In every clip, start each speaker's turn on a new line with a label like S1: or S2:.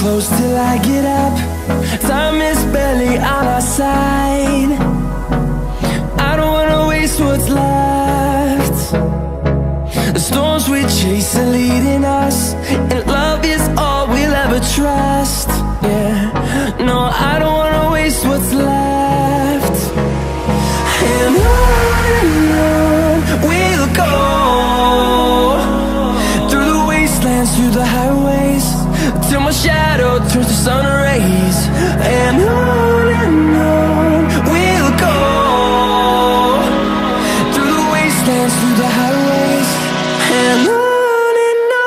S1: close till I get up. Time is barely on our side. I don't wanna waste what's left. The storms we chase are leading us, and love is all we'll ever trust. Yeah, no, I don't wanna waste what's left. And on we'll go, through the wastelands, through the highways, till my shadow turns to sun rays. And on we'll go, through the wastelands, through the highways, and on we'll go.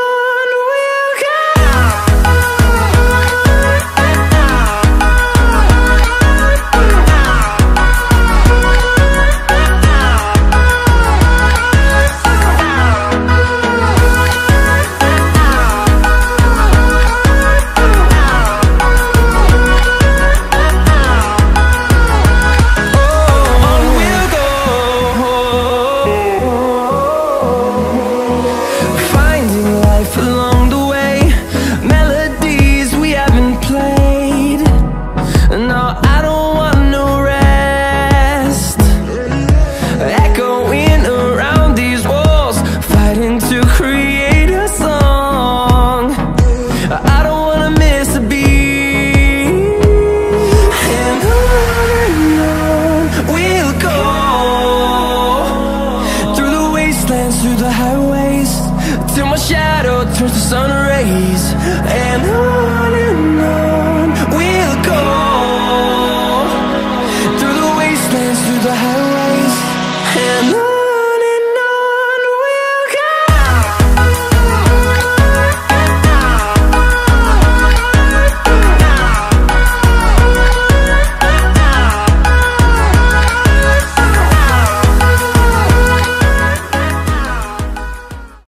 S1: Through the highways, till my shadow turns to sun rays. And on